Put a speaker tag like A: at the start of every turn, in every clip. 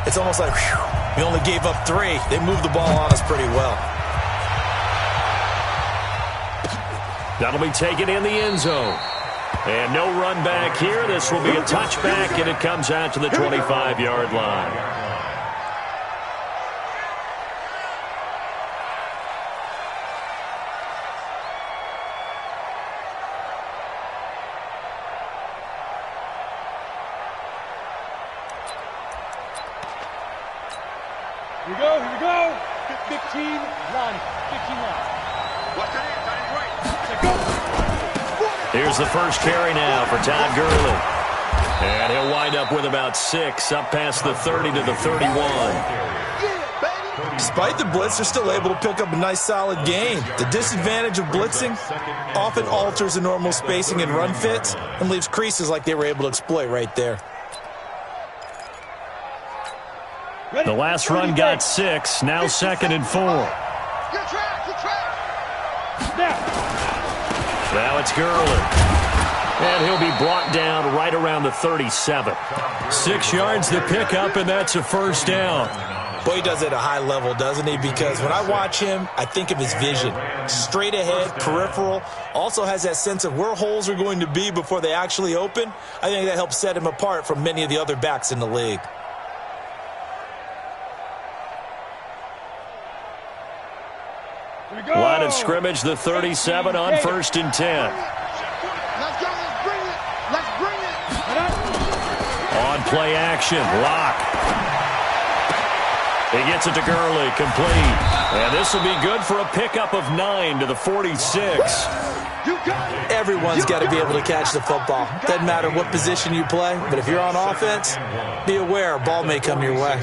A: It's almost like, whew, we only gave up 3. They moved the ball on us pretty well.
B: That'll be taken in the end zone. And no run back here. This will be a touchback, and it comes out to the 25-yard line.
C: Here we go. 15 line. 15 line.
B: Here's the first carry now for Todd Gurley. And he'll wind up with about 6, up past the 30 to the 31.
A: Despite the blitz, they're still able to pick up a nice solid gain. The disadvantage of blitzing often alters the normal spacing and run fits and leaves creases like they were able to exploit right there.
B: The last run got 6, now 2nd and 4. Now it's Gurley. And he'll be brought down right around the 37. 6 yards to pick up, and that's a first down.
A: Boy, he does it at a high level, doesn't he? Because when I watch him, I think of his vision. Straight ahead, peripheral, also has that sense of where holes are going to be before they actually open. I think that helps set him apart from many of the other backs in the league.
B: Line of scrimmage, the 37 on 1st and 10.
D: Let's go. Let's bring it.
B: On play action, Lock. He gets it to Gurley, complete. And this will be good for a pickup of 9 to the 46.
A: Everyone's got to be able to catch the football. Doesn't matter what position you play, but if you're on offense, be aware a ball may come your way.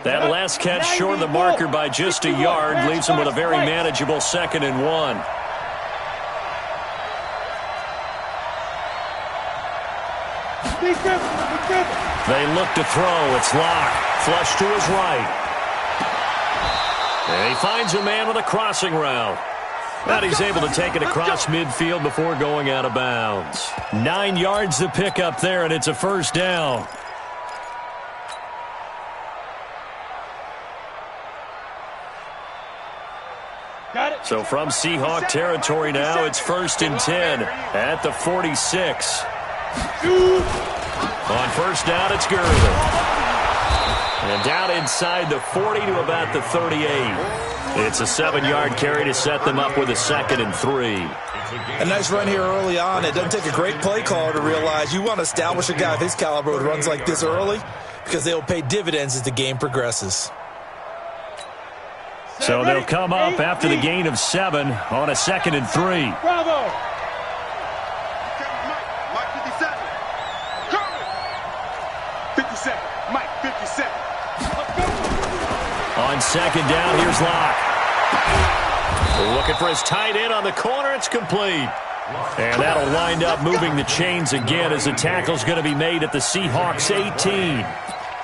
B: That last catch short of the marker by just a yard leaves him with a very manageable 2nd and 1. They look to throw. It's Lock. Flush to his right. And he finds a man with a crossing route. But he's able to take it across midfield before going out of bounds. 9 yards to pick up there, and it's a first down. So from Seahawk territory now, it's 1st and 10 at the 46. On first down, it's Gurley. And down inside the 40 to about the 38. It's a 7-yard carry to set them up with a 2nd and 3.
A: A nice run here early on. It doesn't take a great play caller to realize you want to establish a guy of his caliber who runs like this early because they will pay dividends as the game progresses.
B: So they'll come up after the gain of 7 on a 2nd and 3.
C: Bravo.
B: On 2nd down, here's Lock. Looking for his tight end on the corner. It's complete. And that'll wind up moving the chains again as the tackle's going to be made at the Seahawks 18.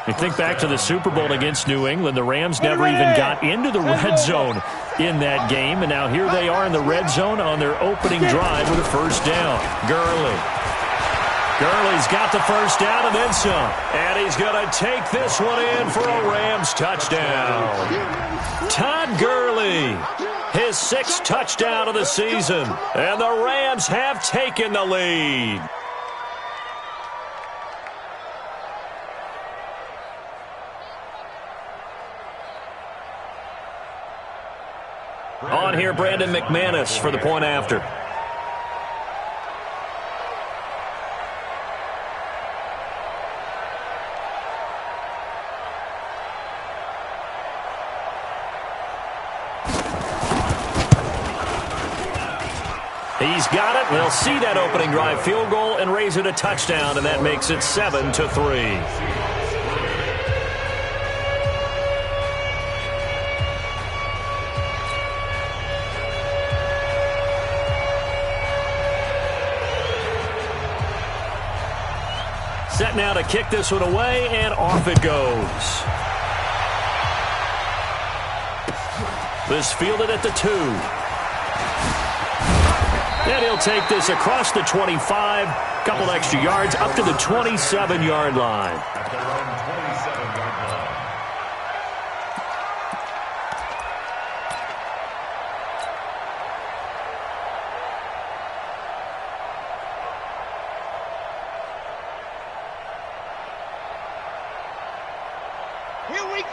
B: You think back to the Super Bowl against New England. The Rams never even got into the red zone in that game. And now here they are in the red zone on their opening drive with a first down. Gurley's got the first down and then some. And he's going to take this one in for a Rams touchdown. Todd Gurley, his 6th touchdown of the season. And the Rams have taken the lead. On here, Brandon McManus for the point after. He's got it. They'll see that opening drive field goal and raise it a touchdown, and that makes it 7-3. Set now to kick this one away, and off it goes. This fielded at the 2. And he'll take this across the 25, couple extra yards, up to the 27-yard line.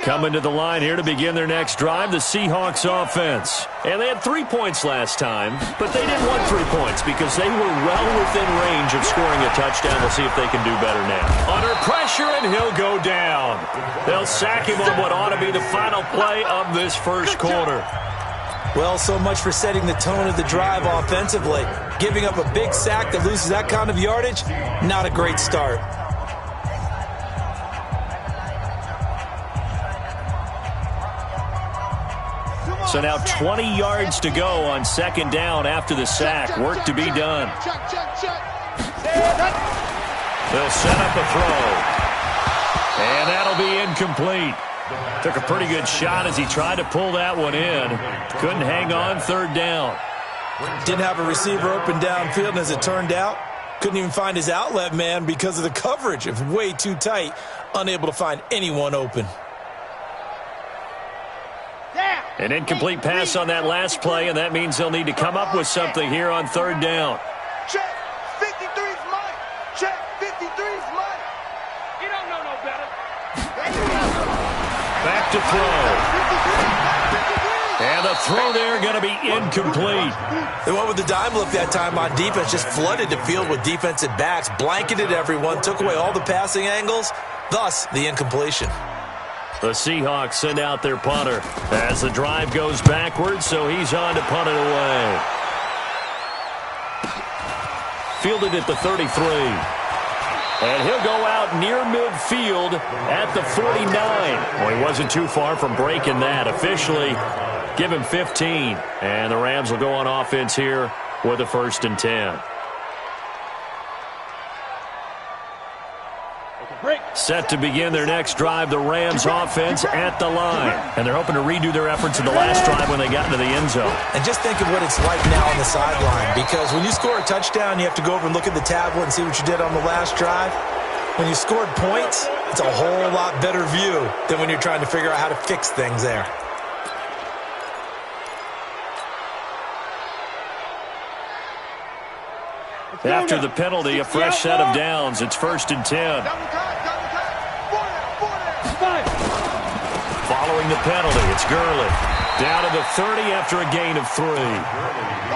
B: Coming to the line here to begin their next drive, the Seahawks offense. And they had 3 points last time, but they didn't want 3 points because they were well within range of scoring a touchdown. We'll see if they can do better now. Under pressure, and he'll go down. They'll sack him on what ought to be the final play of this first quarter.
A: Well, so much for setting the tone of the drive offensively. Giving up a big sack that loses that kind of yardage, not a great start.
B: So now 20 yards to go on second down after the sack. Work to be done. They'll set up a throw. And that'll be incomplete. Took a pretty good shot as he tried to pull that one in. Couldn't hang on third down.
A: Didn't have a receiver open downfield, and as it turned out, couldn't even find his outlet man because of the coverage. It was way too tight. Unable to find anyone open.
B: An incomplete pass on that last play, and that means they'll need to come up with something here on third down.
D: Check. 53's mine. Check. 53's mine. You don't know no better.
B: Back to throw. And the throw there going to be incomplete.
A: They went with the dime look that time on defense. Just flooded the field with defensive backs. Blanketed everyone. Took away all the passing angles. Thus, the incompletion.
B: The Seahawks send out their punter as the drive goes backwards, so he's on to punt it away. Fielded at the 33. And he'll go out near midfield at the 49. Well, he wasn't too far from breaking that. Officially, give him 15. And the Rams will go on offense here with a 1st and 10. Set to begin their next drive, the Rams offense at the line. And they're hoping to redo their efforts in the last drive when they got into the end zone.
A: And just think of what it's like now on the sideline. Because when you score a touchdown, you have to go over and look at the tablet and see what you did on the last drive. When you scored points, it's a whole lot better view than when you're trying to figure out how to fix things there.
B: After the penalty, a fresh set of downs. It's 1st and 10. Following the penalty, it's Gurley. Down to the 30 after a gain of 3.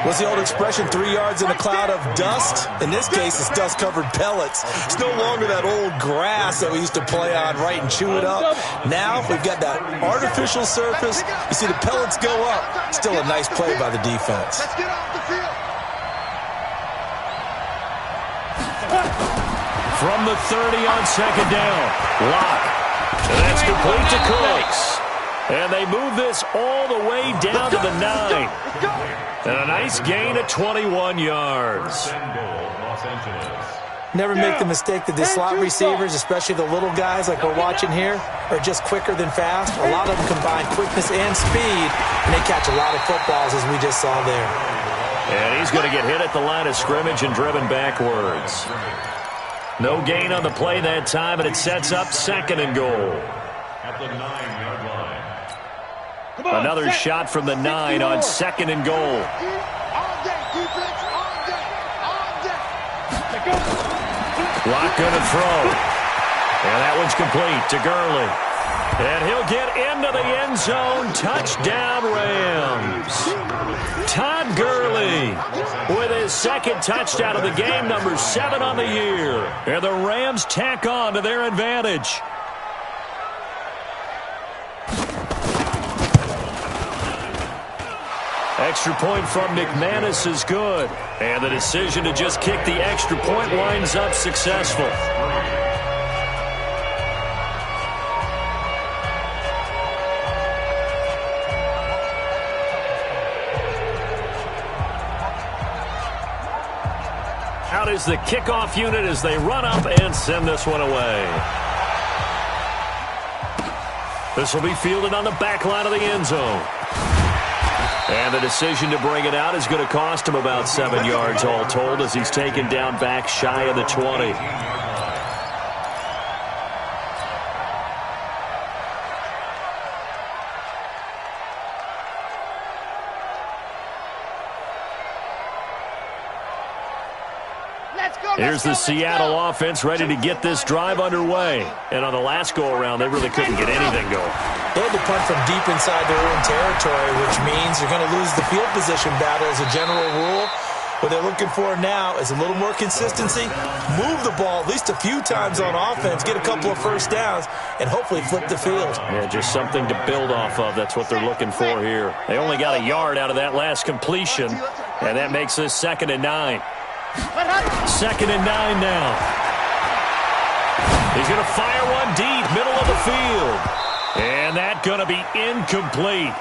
A: What's the old expression, 3 yards in a cloud of dust? In this case, it's dust-covered pellets. It's no longer that old grass that we used to play on, right, and chew it up. Now we've got that artificial surface. You see the pellets go up. Still a nice play by the defense.
D: Let's get off the field.
B: From the 30 on second down. Lock. And that's complete to Cooks. And they move this all the way down to the 9. And a nice gain of 21 yards.
A: Never make the mistake that the slot receivers, especially the little guys like we're watching here, are just quicker than fast. A lot of them combine quickness and speed, and they catch a lot of footballs, as we just saw there.
B: And he's going to get hit at the line of scrimmage and driven backwards. No gain on the play that time, and it sets up 2nd and goal.
C: At the 9-yard line.
B: Another shot from the 9 on 2nd and goal.
D: All day, defense, all day, all day.
B: Lock going to throw. And that one's complete to Gurley. And he'll get into the end zone. Touchdown, Rams. Todd Gurley with his 2nd touchdown of the game, number 7 on the year. And the Rams tack on to their advantage. Extra point from McManus is good. And the decision to just kick the extra point winds up successful. Out is the kickoff unit as they run up and send this one away. This will be fielded on the back line of the end zone. And the decision to bring it out is going to cost him about 7 yards all told as he's taken down back shy of the 20. Here's the Seattle offense ready to get this drive underway. And on the last go-around, they really couldn't get anything going.
A: They had to punt from deep inside their own territory, which means you're going to lose the field position battle as a general rule. What they're looking for now is a little more consistency, move the ball at least a few times on offense, get a couple of first downs, and hopefully flip the field. Yeah, just something to build off of. That's what they're looking for here. They only got a yard out of that last completion, and that makes this 2nd and 9. 2nd and 9 now. He's going to fire one deep, middle of the field. And that's going to be incomplete.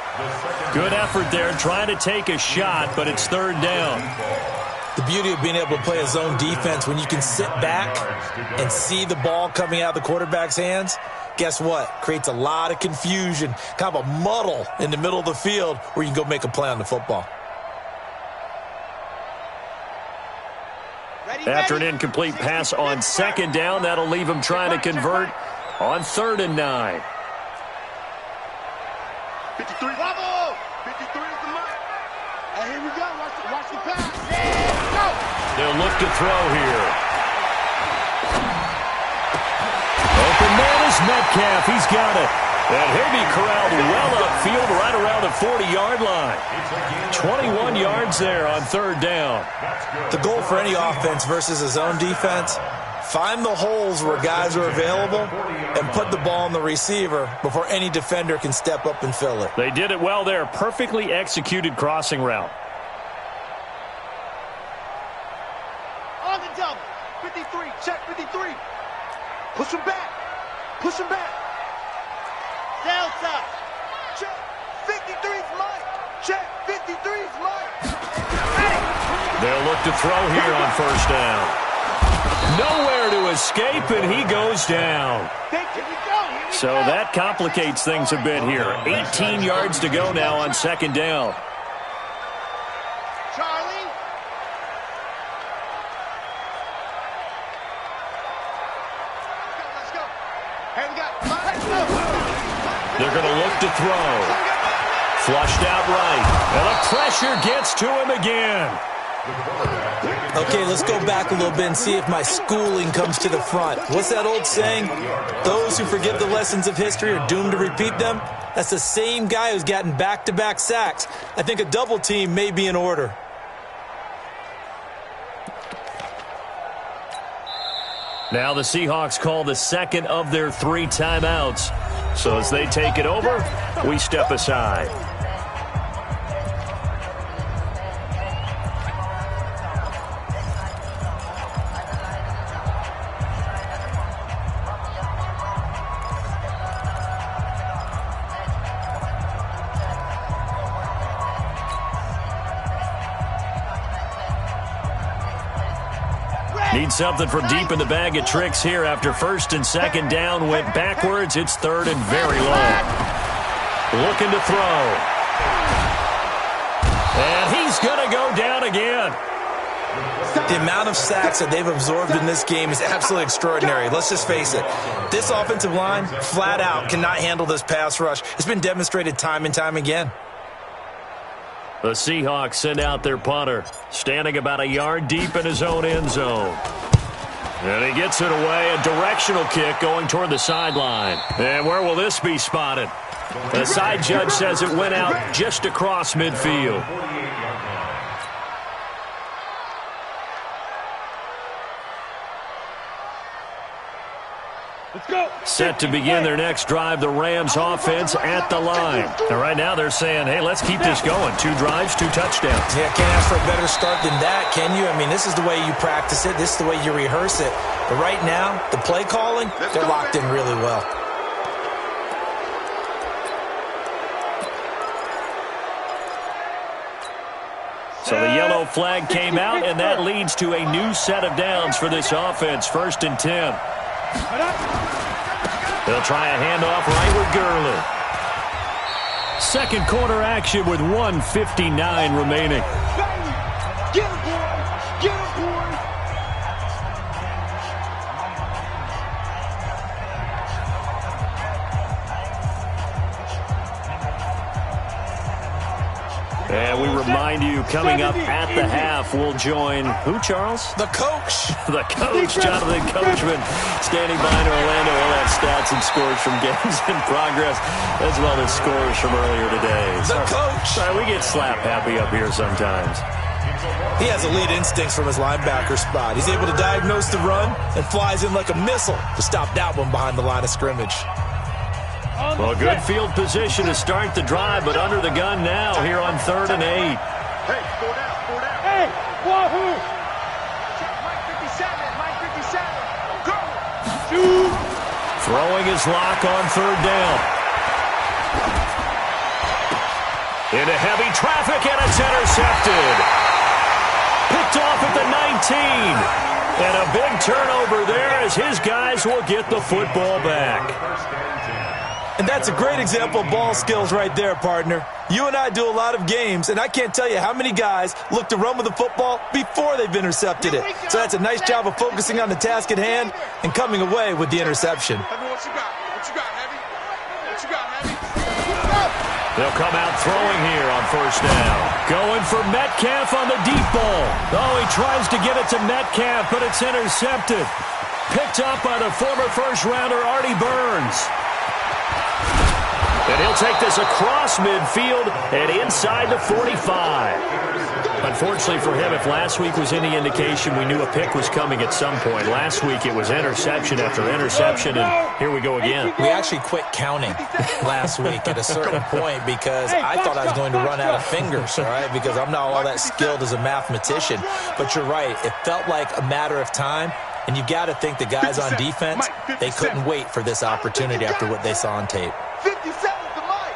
A: Good effort there, trying to take a shot, but it's 3rd down. The beauty of being able to play a zone defense when you can sit back and see the ball coming out of the quarterback's hands, guess what? Creates a lot of confusion, kind of a muddle in the middle of the field where you can go make a play on the football.
B: After an incomplete pass on 2nd down, that'll leave him trying to convert on 3rd and 9.
D: 53. Bravo! 53 is the mark. And here we go. Watch the pass. Yeah, go!
B: They'll look to throw here. Open man is Metcalf. He's got it. And he'll be corralled well upfield right around the 40-yard line. 21 yards there on 3rd down.
A: The goal for any offense versus a zone defense, find the holes where guys are available and put the ball on the receiver before any defender can step up and fill it.
B: They did it well there. Perfectly executed crossing route.
D: On the double. 53. Check 53. Push him back. Push him back. Delta. Check. 53's Mike. Check. 53's Mike.
B: They'll look to throw here on 1st down. Nowhere to escape, and he goes down. So that complicates things a bit here. 18 yards to go now on 2nd down.
D: Charlie. Let's go. Here we go. Let's go.
B: They're going to look to throw. Flushed out right. And the pressure gets to him again.
A: Okay, let's go back a little bit and see if my schooling comes to the front. What's that old saying? Those who forget the lessons of history are doomed to repeat them. That's the same guy who's gotten back-to-back sacks. I think a double team may be in order.
B: Now the Seahawks call the 2nd of their 3 timeouts. So as they take it over, we step aside. Need something from deep in the bag of tricks here after 1st and 2nd down. Went backwards. It's 3rd and very long. Looking to throw. And he's going to go down again.
A: The amount of sacks that they've absorbed in this game is absolutely extraordinary. Let's just face it. This offensive line, flat out, cannot handle this pass rush. It's been demonstrated time and time again.
B: The Seahawks send out their punter, standing about a yard deep in his own end zone. And he gets it away, a directional kick going toward the sideline. And where will this be spotted? The side judge says it went out just across midfield.
C: Let's go.
B: Set to begin their next drive, the Rams offense at the line. And right now they're saying, hey, let's keep this going. 2 drives, 2 touchdowns.
A: Yeah, can't ask for a better start than that, can you? I mean, this is the way you practice it. This is the way you rehearse it. But right now, the play calling, they're locked in really well.
B: So the yellow flag came out, and that leads to a new set of downs for this offense. 1st and 10. They'll try a handoff right with Gurley. Second quarter action with 1:59 remaining.
D: Get him, boy! Get him, boy!
B: And we remind you, coming up at the half, we'll join who, Charles?
A: The coach.
B: The coach, Jonathan Coachman, standing by in Orlando. We'll have stats and scores from games in progress, as well as scores from earlier today.
A: The coach.
B: Sorry, we get slap happy up here sometimes.
A: He has elite instincts from his linebacker spot. He's able to diagnose the run and flies in like a missile to stop that one behind the line of scrimmage.
B: Well, good field position to start the drive, but under the gun now here on 3rd and 8.
D: Hey, 4 down, 4 down.
C: Hey, Wahoo!
D: Mike 57, Mike 57. Go!
C: Shoot!
B: Throwing his lock on 3rd down. Into heavy traffic, and it's intercepted. Picked off at the 19. And a big turnover there as his guys will get the football back.
A: And that's a great example of ball skills right there, partner. You and I do a lot of games, and I can't tell you how many guys look to run with the football before they've intercepted it. So that's a nice job of focusing on the task at hand and coming away with the interception.
D: Heavy, what you got? What you got, Heavy? What you got, Heavy?
B: They'll come out throwing here on 1st down. Going for Metcalf on the deep ball. Oh, he tries to get it to Metcalf, but it's intercepted. Picked up by the former first-rounder Artie Burns. And he'll take this across midfield and inside the 45. Unfortunately for him, if last week was any indication, we knew a pick was coming at some point. Last week it was interception after interception, and here we go again.
A: We actually quit counting last week at a certain point because I thought I was going to run out of fingers, all right, because I'm not all that skilled as a mathematician. But you're right. It felt like a matter of time, and you've got to think the guys on defense, they couldn't wait for this opportunity after what they saw on tape.
D: 57 to Mike.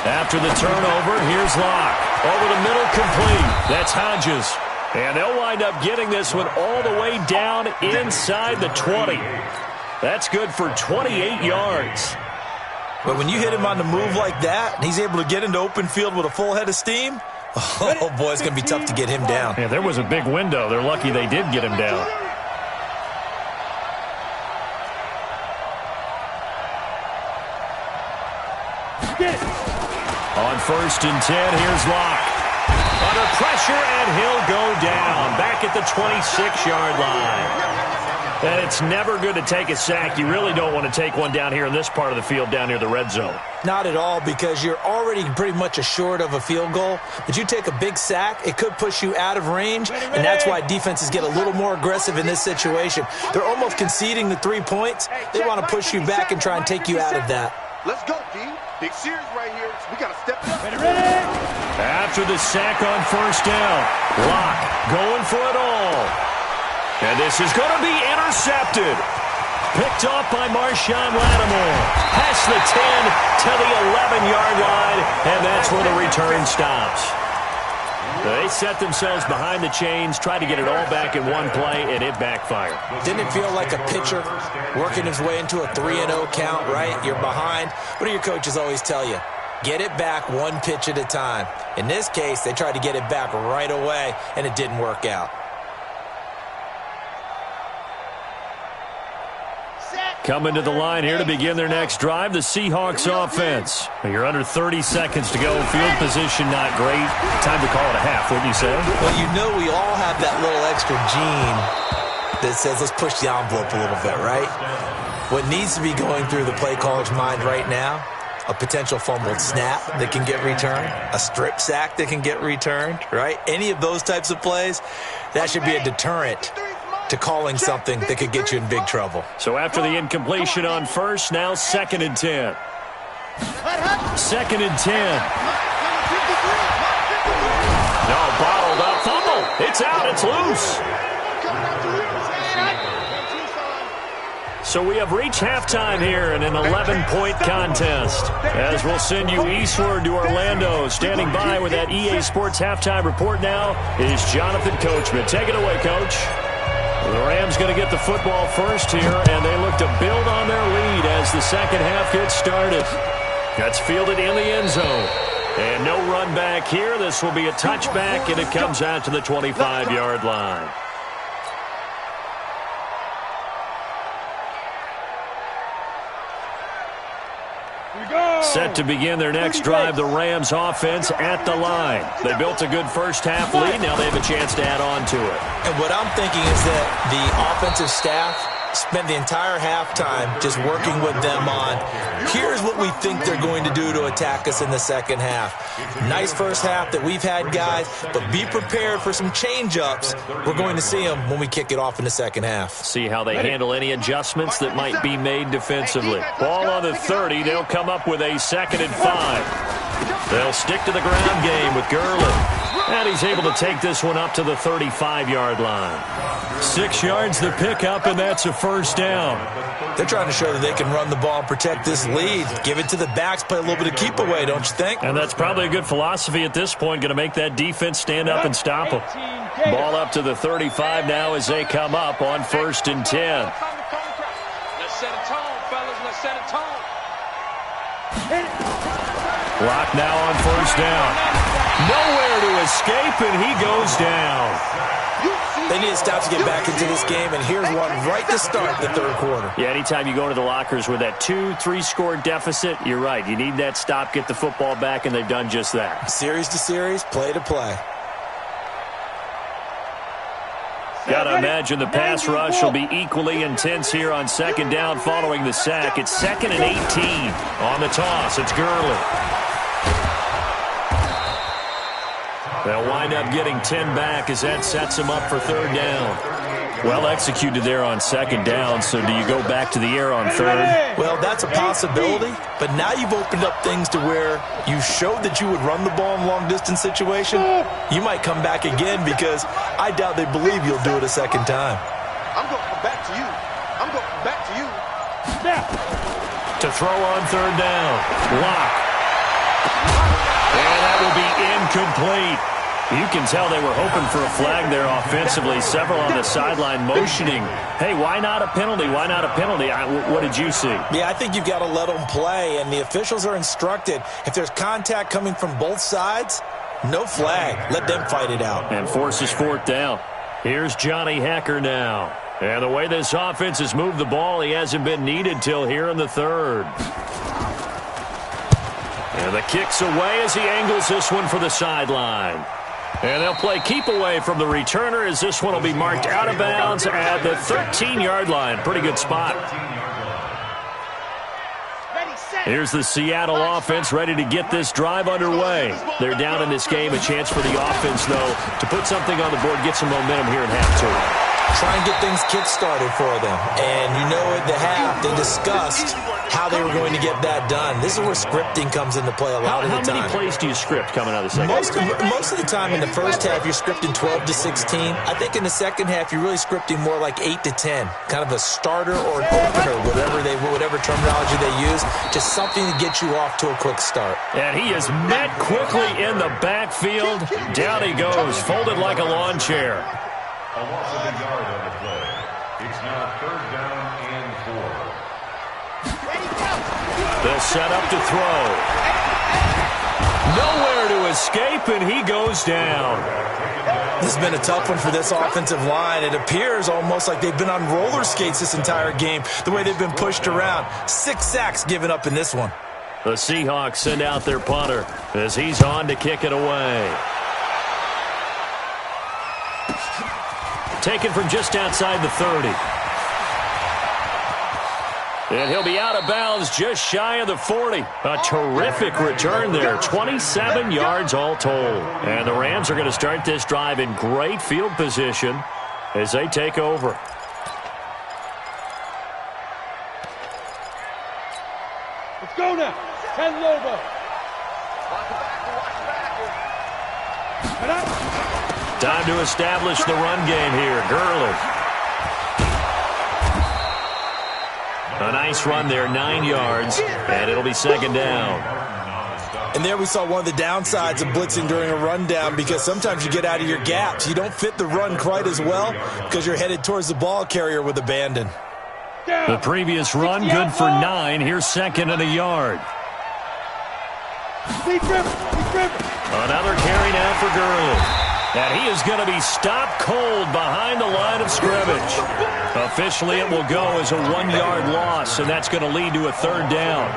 B: After the turnover, here's Locke. Over the middle, complete. That's Hodges. And they'll wind up getting this one all the way down inside the 20. That's good for 28 yards.
A: But when you hit him on the move like that, and he's able to get into open field with a full head of steam, oh, boy, it's going to be tough to get him down.
B: Yeah, there was a big window. They're lucky they did get him down. On 1st and 10, here's Locke. Under pressure, and he'll go down. Back at the 26-yard line. And it's never good to take a sack. You really don't want to take one down here in this part of the field, down near the red zone.
A: Not at all, because you're already pretty much assured of a field goal. But you take a big sack, it could push you out of range, and that's why defenses get a little more aggressive in this situation. They're almost conceding the 3 points. They want to push you back and try and take you out of that.
D: Let's go, D. Big series right here. We got to step it up.
B: After the sack on 1st down, Locke going for it all. And this is going to be intercepted. Picked off by Marshawn Lattimore. Past the 10 to the 11-yard line, and that's where the return stops. They set themselves behind the chains, tried to get it all back in one play, and it backfired.
A: Didn't it feel like a pitcher working his way into a 3-0 count, right? You're behind. What do your coaches always tell you? Get it back one pitch at a time. In this case, they tried to get it back right away, and it didn't work out.
B: Coming to the line here to begin their next drive, the Seahawks offense. You're under 30 seconds to go. Field position not great. Time to call it a half, wouldn't you say?
A: Well, you know we all have that little extra gene that says let's push the envelope a little bit, right? What needs to be going through the play caller's mind right now, a potential fumbled snap that can get returned, a strip sack that can get returned, right? Any of those types of plays, that should be a deterrent to calling something that could get you in big trouble.
B: So after the incompletion on 1st, now 2nd and 10. 2nd and 10. No, bottled up fumble. It's out. It's loose. So we have reached halftime here in an 11-point contest. As we'll send you eastward to Orlando. Standing by with that EA Sports halftime report now is Jonathan Coachman. Take it away, Coach. The Rams going to get the football first here, and they look to build on their lead as the second half gets started. That's fielded in the end zone. And no run back here. This will be a touchback, and it comes out to the 25-yard line. Set to begin their next drive, the Rams offense at the line. They built a good first-half lead. Now they have a chance to add on to it.
A: And what I'm thinking is that the offensive staff spent the entire halftime just working with them on, here's what we think they're going to do to attack us in the second half. Nice first half that we've had, guys, but be prepared for some change-ups. We're going to see them when we kick it off in the second half.
B: See how they handle any adjustments that might be made defensively. Ball on the 30. They'll come up with a 2nd and 5. They'll stick to the ground game with Gurley. And he's able to take this one up to the 35-yard line. 6 yards the pickup, and that's a first down.
A: They're trying to show that they can run the ball and protect this lead. Give it to the backs, play a little bit of keep away, don't you think?
B: And that's probably a good philosophy at this point, going to make that defense stand up and stop them. Ball up to the 35 now as they come up on 1st and 10.
C: Let's set a tone, fellas. Let's set a tone.
B: Clock now on 1st down. Nowhere to escape, and he goes down.
A: They need to stop to get back into this game, and here's one right to start the third quarter.
B: Yeah, anytime you go into the lockers with that 2-3 score deficit, you're right. You need that stop, get the football back, and they've done just that.
A: Series to series, play to play.
B: Got to imagine the pass rush will be equally intense here on 2nd down following the sack. It's 2nd and 18 on the toss. It's Gurley. They'll wind up getting 10 back as that sets them up for 3rd down. Well executed there on 2nd down, so do you go back to the air on 3rd?
A: Well, that's a possibility, but now you've opened up things to where you showed that you would run the ball in long-distance situation. You might come back again because I doubt they believe you'll do it a 2nd time.
D: I'm going to come back to you. I'm going to come back to you.
B: To throw on 3rd down. Lock. And that will be incomplete. You can tell they were hoping for a flag there offensively. Several on the sideline motioning. Hey, why not a penalty? Why not a penalty? What did you see?
A: Yeah, I think you've got to let them play, and the officials are instructed. If there's contact coming from both sides, no flag. Let them fight it out.
B: And forces 4th down. Here's Johnny Hekker now. And the way this offense has moved the ball, he hasn't been needed till here in the 3rd. And the kick's away as he angles this one for the sideline. And they'll play keep away from the returner as this one will be marked out of bounds at the 13-yard line. Pretty good spot. Here's the Seattle offense ready to get this drive underway. They're down in this game. A chance for the offense, though, to put something on the board, get some momentum here in half 2.
A: Try and get things kick-started for them. And you know at the half, they discussed how they were going to get that done. This is where scripting comes into play a lot of the time.
B: How many plays do you script coming out of the second
A: half? Most of the time in the first half, you're scripting 12 to 16. I think in the second half, you're really scripting more like 8 to 10. Kind of a starter or an opener, whatever terminology they use. Just something to get you off to a quick start.
B: And he is met quickly in the backfield. Down he goes, folded like a lawn chair.
E: A loss of a yard on the play. It's now 3rd down and 4.
B: They'll set up to throw. Nowhere to escape, and he goes down.
A: This has been a tough one for this offensive line. It appears almost like they've been on roller skates this entire game, the way they've been pushed around. 6 sacks given up in this one.
B: The Seahawks send out their punter as he's on to kick it away. Taken from just outside the 30. And he'll be out of bounds just shy of the 40. A terrific return there. 27 yards all told. And the Rams are going to start this drive in great field position as they take over.
C: Let's go now. 10 Lobo.
B: Time to establish the run game here. Gurley. A nice run there, 9 yards, and it'll be 2nd down.
A: And there we saw one of the downsides of blitzing during a rundown because sometimes you get out of your gaps. You don't fit the run quite as well because you're headed towards the ball carrier with abandon.
B: The previous run, good for 9. Here's 2nd and a yard. Another carry now for Gurley. And he is going to be stopped cold behind the line of scrimmage. Officially, it will go as a 1-yard loss, and that's going to lead to a 3rd down.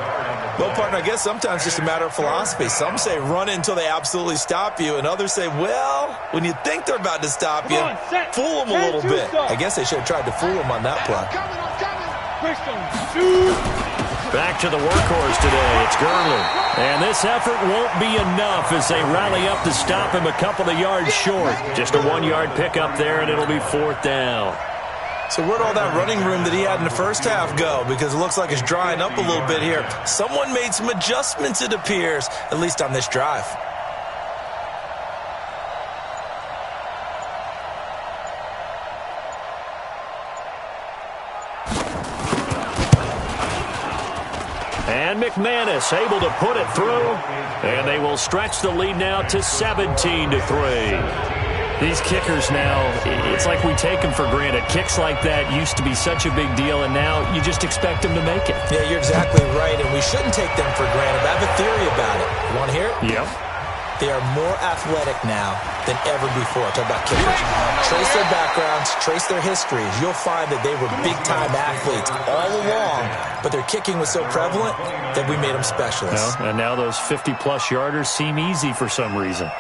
A: Well, partner, I guess sometimes it's just a matter of philosophy. Some say run until they absolutely stop you, and others say, well, when you think they're about to stop you, fool them a little bit. I guess they should have tried to fool them on that play.
B: Back to the workhorse today. It's Gurley. And this effort won't be enough as they rally up to stop him a couple of yards short. Just a 1-yard pickup there, and it'll be 4th down.
A: So where'd all that running room that he had in the first half go? Because it looks like it's drying up a little bit here. Someone made some adjustments, it appears, at least on this drive.
B: And McManus able to put it through. And they will stretch the lead now to 17-3. These kickers now, it's like we take them for granted. Kicks like that used to be such a big deal, and now you just expect them to make it.
A: Yeah, you're exactly right, and we shouldn't take them for granted. I have a theory about it. You want to hear it?
B: Yep.
A: They are more athletic now than ever before. Talk about kickers. Trace their backgrounds, trace their histories. You'll find that they were big-time athletes all along, but their kicking was so prevalent that we made them specialists.
B: No, and now those 50-plus yarders seem easy for some reason.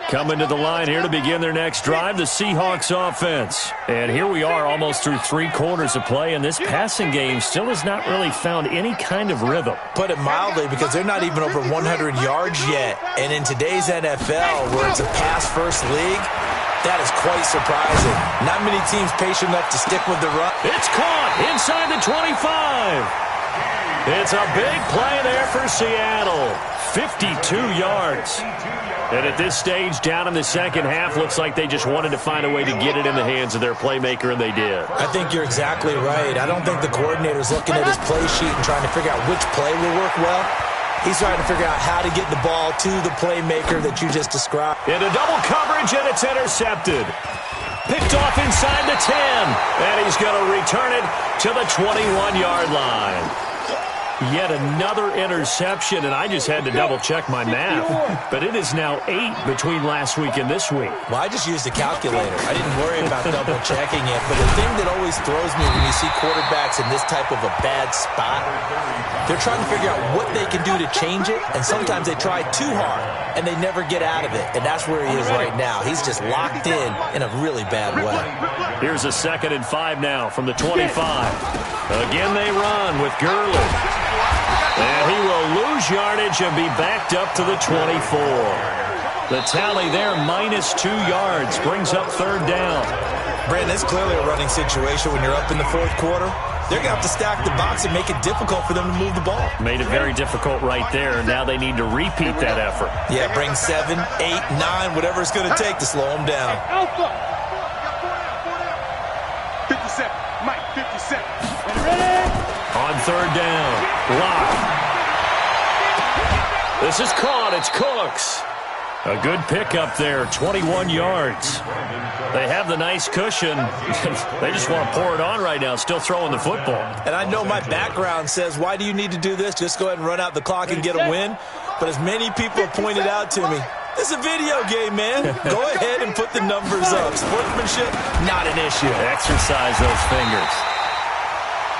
B: Coming to the line here to begin their next drive, the Seahawks offense. And here we are almost through 3 quarters of play, and this passing game still has not really found any kind of rhythm.
A: Put it mildly, because they're not even over 100 yards yet. And in today's NFL, where it's a pass-first league, that is quite surprising. Not many teams patient enough to stick with the run.
B: It's caught inside the 25. It's a big play there for Seattle. 52 yards. And at this stage, down in the second half, looks like they just wanted to find a way to get it in the hands of their playmaker, and they did.
A: I think you're exactly right. I don't think the coordinator's looking at his play sheet and trying to figure out which play will work well. He's trying to figure out how to get the ball to the playmaker that you just described.
B: Into double coverage, and it's intercepted. Picked off inside the 10, and he's going to return it to the 21-yard line. Yet another interception, and I just had to double-check my math. But it is now 8 between last week and this week.
A: Well, I just used a calculator. I didn't worry about double-checking it. But the thing that always throws me when you see quarterbacks in this type of a bad spot, they're trying to figure out what they can do to change it, and sometimes they try too hard, and they never get out of it. And that's where he is right now. He's just locked in a really bad way.
B: Here's a 2nd and 5 now from the 25. Again, they run with Gurley. And he will lose yardage and be backed up to the 24. The tally there, -2 yards, brings up 3rd down.
A: Brandon, it's clearly a running situation when you're up in the 4th quarter. They're going to have to stack the box and make it difficult for them to move the ball.
B: Made it very difficult right there. Now they need to repeat that effort.
A: Yeah, bring 7, 8, 9, whatever it's going to take to slow them down.
D: 57, Mike, 57.
B: On 3rd down, Locke. This is caught. It's Cooks. A good pickup there, 21 yards. They have the nice cushion. They just want to pour it on right now, still throwing the football.
A: And I know my background says, why do you need to do this? Just go ahead and run out the clock and get a win. But as many people have pointed out to me, it's a video game, man. Go ahead and put the numbers up. Sportsmanship, not an issue.
B: Exercise those fingers.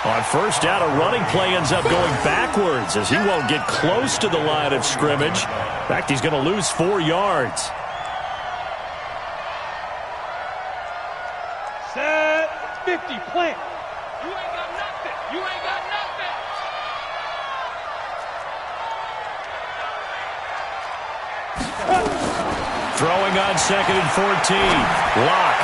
B: On 1st down, a running play ends up going backwards as he won't get close to the line of scrimmage. In fact, he's going to lose 4 yards.
C: Set 50, plant. You ain't got nothing. You ain't got nothing.
B: Throwing on 2nd and 14. Locke.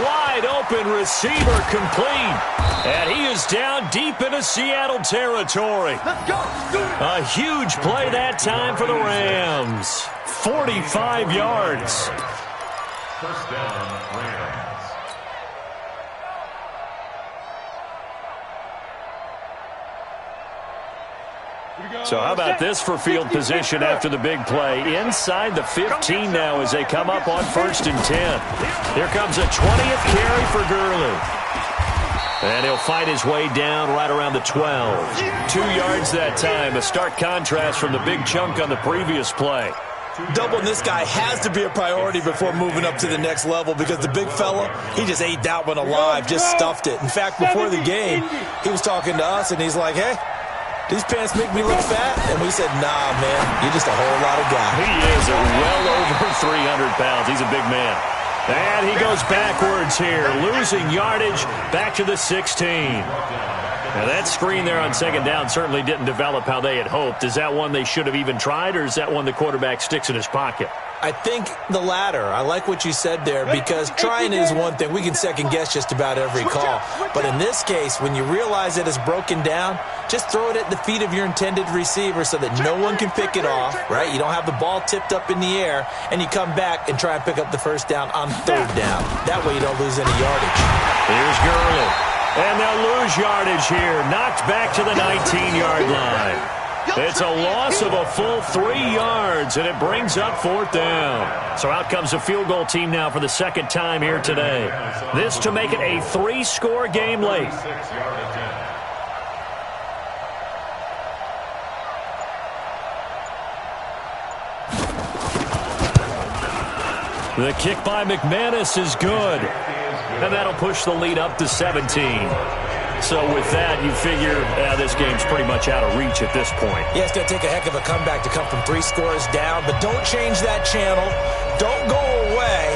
B: Wide open receiver complete. And he is down deep into Seattle territory. A huge play that time for the Rams. 45 yards.
E: First down, Rams.
B: So how about this for field position after the big play? Inside the 15 now as they come up on 1st and 10. Here comes a 20th carry for Gurley. And he'll fight his way down right around the 12. 2 yards that time, a stark contrast from the big chunk on the previous play.
A: Doubling this guy has to be a priority before moving up to the next level because the big fella, he just ate that one alive, just stuffed it. In fact, before the game, he was talking to us, and he's like, hey, these pants make me look fat? And we said, nah, man, you're just a whole lot of guy.
B: He is well over 300 pounds. He's a big man. And he goes backwards here, losing yardage back to the 16. Now, that screen there on second down certainly didn't develop how they had hoped. Is that one they should have even tried, or is that one the quarterback sticks in his pocket?
A: I think the latter. I like what you said there because trying is one thing. We can second-guess just about every call. But in this case, when you realize that it's broken down, just throw it at the feet of your intended receiver so that no one can pick it off, right? You don't have the ball tipped up in the air, and you come back and try and pick up the first down on third down. That way you don't lose any yardage.
B: Here's Gurley. And they'll lose yardage here. Knocked back to the 19-yard line. It's a loss of a full 3 yards, and it brings up fourth down. So out comes the field goal team now for the second time here today. This to make it a 3-score game late. The kick by McManus is good. And that'll push the lead up to 17. So with that, you figure this game's pretty much out of reach at this point.
A: Yeah, it's going to take a heck of a comeback to come from 3 scores down, but don't change that channel. Don't go away.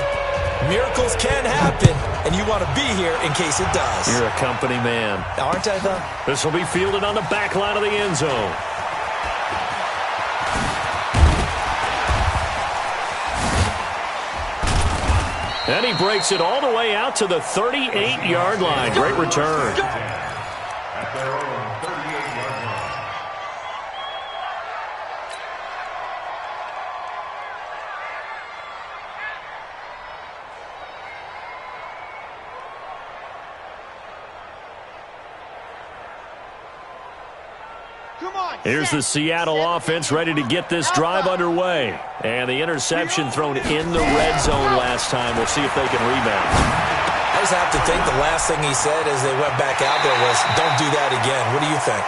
A: Miracles can happen, and you want to be here in case it does.
B: You're a company man.
A: Aren't I, though?
B: This will be fielded on the back line of the end zone. And he breaks it all the way out to the 38-yard line. Great return.
E: At their own 38-yard line.
B: Here's the Seattle offense ready to get this drive underway. And the interception thrown in the red zone last time. We'll see if they can rebound.
A: I just have to think the last thing he said as they went back out there was, don't do that again. What do you think?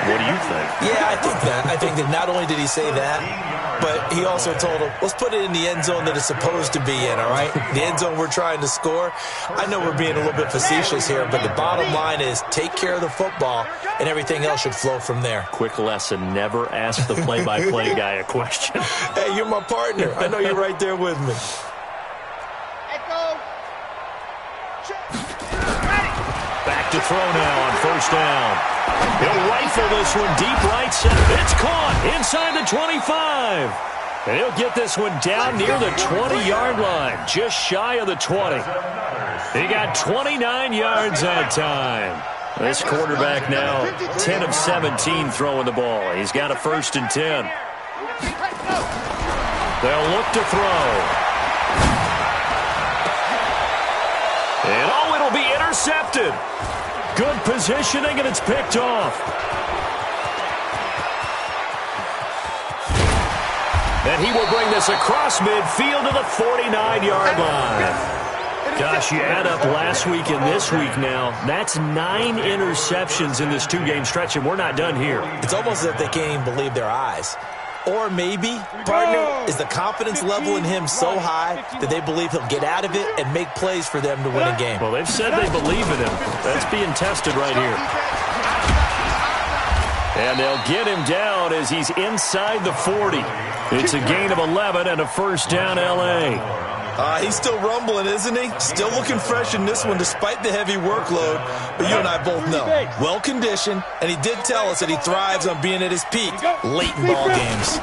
B: What do you think?
A: Yeah, I think that. I think that not only did he say that, but he also told him, let's put it in the end zone that it's supposed to be in, all right? The end zone we're trying to score. I know we're being a little bit facetious here, but the bottom line is take care of the football, and everything else should flow from there.
B: Quick lesson, never ask the play-by-play guy a question.
A: Hey, you're my partner. I know you're right there with me.
B: Back to throw now on first down. He'll rifle this one deep right center. It's caught inside the 25. And he'll get this one down near the 20-yard line, just shy of the 20. He got 29 yards that time. This quarterback now 10 of 17 throwing the ball. He's got a 1st and 10. They'll look to throw. And it'll be intercepted. Good positioning, and it's picked off. And he will bring this across midfield to the 49-yard line. Gosh, you add up last week and this week now, that's 9 interceptions in this 2-game stretch, and we're not done here.
A: It's almost as if they can't even believe their eyes. Or maybe, partner, is the confidence level in him so high that they believe he'll get out of it and make plays for them to win a game.
B: Well, they've said they believe in him. That's being tested right here. And they'll get him down as he's inside the 40. It's a gain of 11 and a first down, L.A.
A: He's still rumbling, isn't he? Still looking fresh in this one despite the heavy workload. But you and I both know, well-conditioned, and he did tell us that he thrives on being at his peak late in ball games.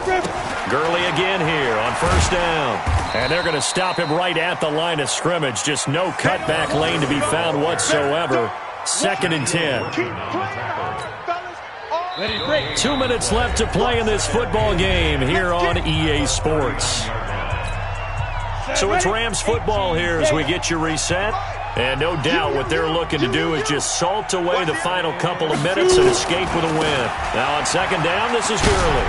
B: Gurley again here on first down. And they're going to stop him right at the line of scrimmage. Just no cutback lane to be found whatsoever. 2nd and 10. 2 minutes left to play in this football game here on EA Sports. So it's Rams football here as we get you reset. And no doubt what they're looking to do is just salt away the final couple of minutes and escape with a win. Now on second down, this is Gurley.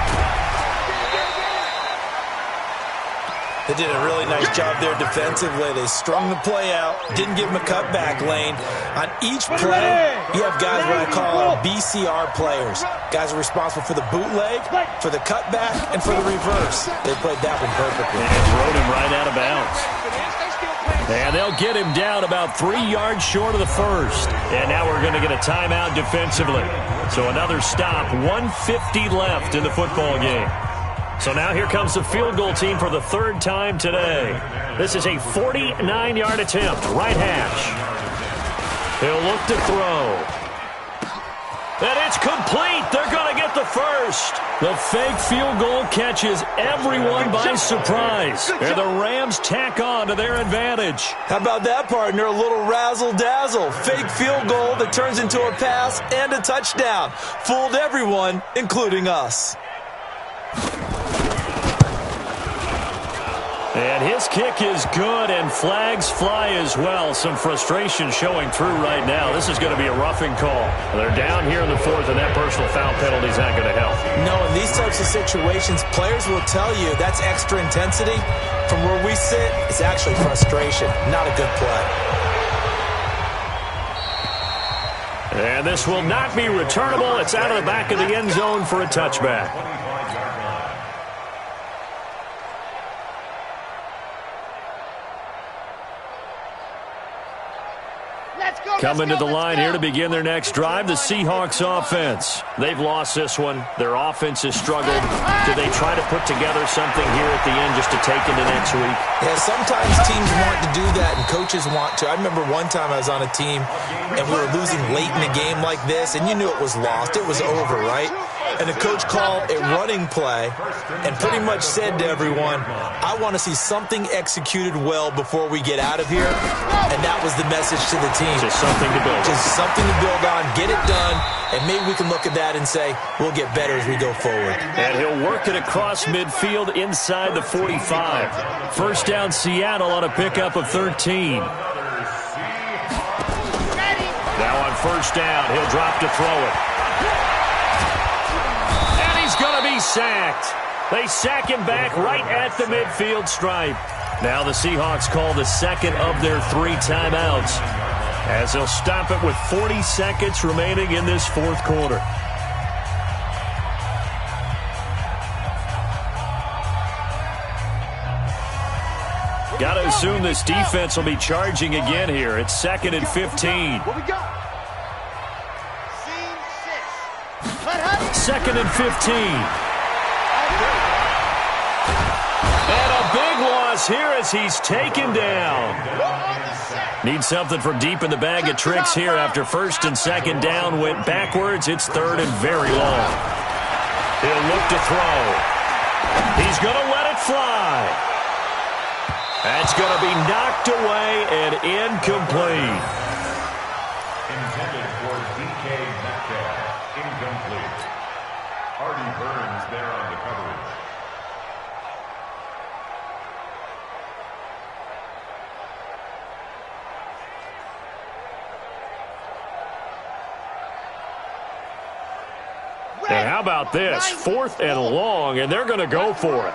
A: They did a really nice job there defensively. They strung the play out, didn't give them a cutback lane. On each play, you have guys what I call BCR players. Guys are responsible for the bootleg, for the cutback, and for the reverse. They played that one perfectly.
B: And rode him right out of bounds. And they'll get him down about 3 yards short of the first. And now we're going to get a timeout defensively. So another stop, 1:50 left in the football game. So now here comes the field goal team for the third time today. This is a 49-yard attempt, right hash. He'll look to throw. And it's complete. They're going to get the first. The fake field goal catches everyone by surprise. And the Rams tack on to their advantage.
A: How about that, partner? A little razzle-dazzle. Fake field goal that turns into a pass and a touchdown. Fooled everyone, including us.
B: And his kick is good, and flags fly as well. Some frustration showing through right now. This is going to be a roughing call. They're down here in the fourth, and that personal foul penalty is not going to help.
A: No, in these types of situations, players will tell you that's extra intensity. From where we sit, it's actually frustration, not a good play.
B: And this will not be returnable. It's out of the back of the end zone for a touchback. Coming to the line here to begin their next drive, the Seahawks offense. They've lost this one. Their offense has struggled. Do they try to put together something here at the end just to take into next week?
A: Yeah, sometimes teams want to do that and coaches want to. I remember one time I was on a team and we were losing late in a game like this, and you knew it was lost. It was over, right? And the coach called a running play and pretty much said to everyone, I want to see something executed well before we get out of here. And that was the message to the team.
B: Just something to build on.
A: Just something to build on, get it done, and maybe we can look at that and say, we'll get better as we go forward.
B: And he'll work it across midfield inside the 45. First down Seattle on a pickup of 13. Now on first down, he'll drop to throw it. And he's going to be sacked. They sack him back right at the midfield stripe. Now the Seahawks call the second of their 3 timeouts, as they'll stop it with 40 seconds remaining in this fourth quarter. Got to assume this defense will be charging again here. It's 2nd and 15.
D: What we got? Scene 6.
B: 2nd and 15. And a big loss here as he's taken down. Need something from deep in the bag of tricks here after first and second down went backwards. It's 3rd and very long. He'll look to throw. He's going to let it fly. That's going to be knocked away and incomplete.
E: Intended for DK Metcalf. Incomplete. Artie Burns there on the coverage.
B: And how about this? 4th and long, and they're going to go for it.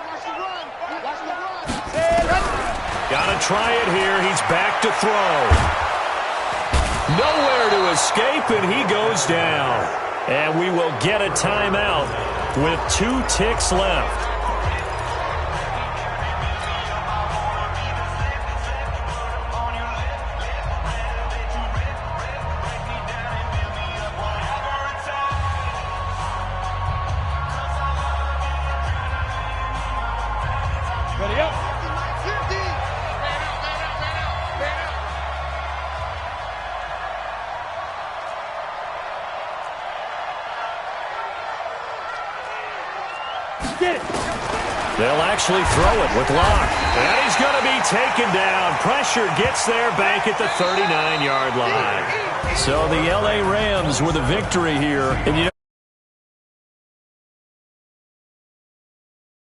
B: Got to try it here. He's back to throw. Nowhere to escape, and he goes down. And we will get a timeout with 2 ticks left.
C: Ready up. Get it.
B: They'll actually throw it with Locke. And he's going to be taken down. Pressure gets there back at the 39-yard line. So the L.A. Rams with a victory here. And